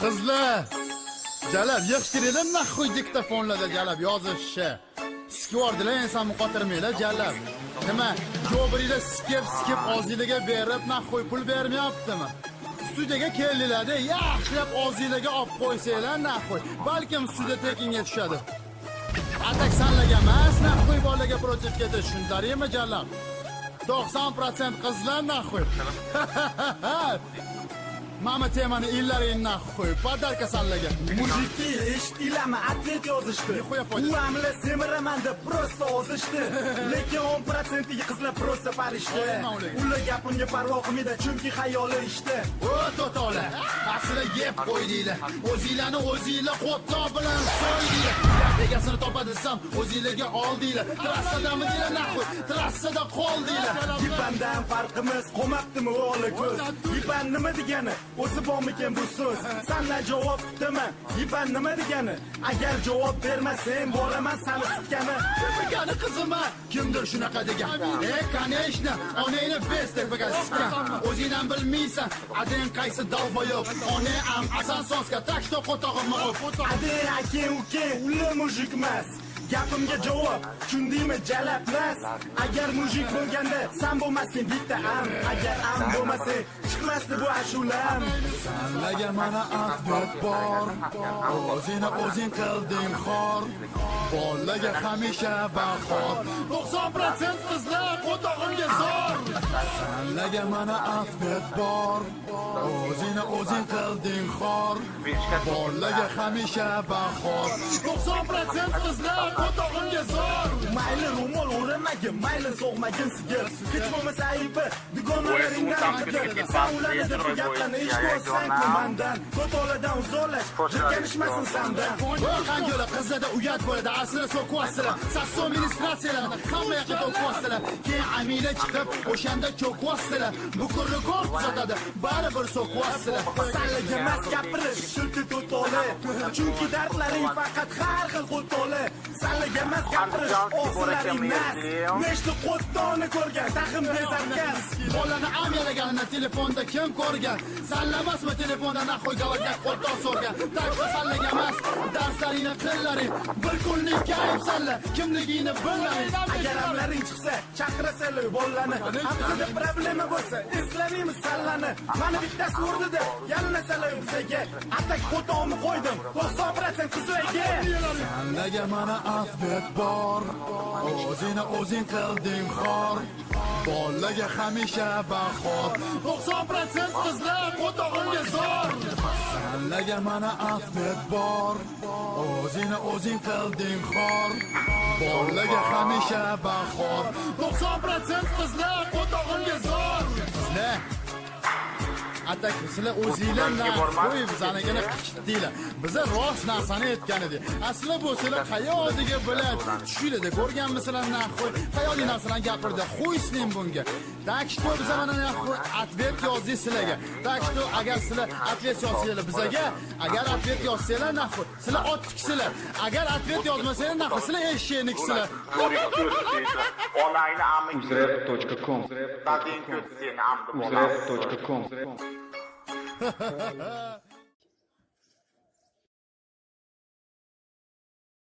Qizlar, jalab yig'ishtiringlar nahvoy diktofonlarda jalab yozishni. Skvordilar inson muqotirmaylar jalab. Nima? Ko'bringlar skip og'zingizga berib nahvoy pul bermayaptimi? Studiyaga keldilarda yaxshilab og'zingizga olib qo'ysanglar nahvoy, balkim studiya tekinga tushadi. Atak sanlarga emas, nahvoy bolaga projet ketish shundarimi jalab? 90% qizlar nahvoy. Mama temani illaring nahvoy, podarka sanlarga. Mujiki eshitdinglarmi? Atlet yozishdi. Uamla semiraman deb prosta yozishdi. Lekin 10% qizlar prosta farishta. Ular gapimga parvo qilmaydi, chunki xayoli ishda. O to'tola, aslida yeb qo'ydinglar. O'zinglarni o'zinglar qo'tto bilan so'ydinglar. Egasini topadisam, o'zinglarga oldinglar. Trassadami deylar nahvoy, trassada qoldinglar. Yipandan farqimiz qolmabdimi o'g'li ko'z? Yipan nima degani? O'zi bormikan bu so'z? Sendan javob kutaman. Yipan nima degani? Agar javob bermasang, boraman seni sitkani. Degani qizima, kimdir shunaqa degan. Конечно, onangni bestek bagaskan. O'zingdan bilmaysan, adang qaysi dalboyob. Onang ham asansonska takto qo'tog'imni o'p. Adang aka uka, ular mujik emas. Gapimga javob, tushundingmi jalablas? Agar mujik bo'lganda, sen bo'lmasding bitta am. Agar am bo'lmasang, chiqmasdi bu ashulam. Senlarga mana ahvat bor. O'zing qilding xor. Bolaga hamisha bahor. 90% qizlar qo'tog'imga zor. Senlarga mana ahvat bor. O'zing qilding xor. Bolaga hamisha bahor. 90% qizlar qo'tog'imga zor. Mayli ro'mol o'ramagin, mayli so'g'magin sigir. Hech bo'lmasa aybi, dugonalaringdan magir. Ularni deb gaplarni eshitsan ko'mandan. Qo'toladan uzolash, jirkanishmasin sandan. Qanjola qizlarda uyat bo'ladi, asli so'qvasizlar. Sasso administratsiyalarni hamma yoqqa to'qvasizlar. Keyin amila chiqib, o'shanda cho'qvasizlar. Bu rekord tuzatadi, baribir so'qvasizlar. Sanlarga emas gapirish, shulti to'toli. Chunki dardlaring faqat har xil qo'toli. Sanlarga emas gapirish, o'zlaring nas. Nechta qo'ttoni ko'rgan, taxim bezarkan. Bolani amyalaganini telefonda kim ko'rgan? Sallamasmi telefonda nahvoy gavaga qo'tto so'rgan. Tashqi sallaga emas, darslaringni qillaring. Bir kunlik kayf salla, kimligingni billaring. Agar amlaring chiqsa, chaqirasalar bollarni. Hamsida problema bo'lsa, eslaymiz sallani. Mana bittasi urdida, yalinasalar bizga. Atak qo'tog'imni qo'ydim, 90% qizlarga. Senlarga mana ahvat bor. O'zing qilding xor. Bolaga hamisha bahor. 90% qizlar qo'tog'imga zor. Senlarga mana ahvat bor. O'zing qilding xor. Bolaga hamisha bahor. 90% qizlar qo'tog'imga zor. Sizlar atak sizlar o'zinglar qo'yib bizanigina qichitdinglar. Biza rost narsani aytgan edik. Asli bu sizlar qayodiga biladi. Tushinglarda ko'rganmisizlar nahvoy? Qayodiy narsalarni gapirdi. Qo'ysizlar bunga. Так что biz mana nahvoy atvet yozdik sizlarga. Так что agar sizlar atvet yozsanglar bizaga, agar atvet yozsanglar nahvoy, sizlar ot tiksizlar. Agar atvet yozmasanglar nahvoy, sizlar eshaknikisizlar. Onayni amik. Uzrep.com Dadin ko'z seni amdi bolam. Uzrep.com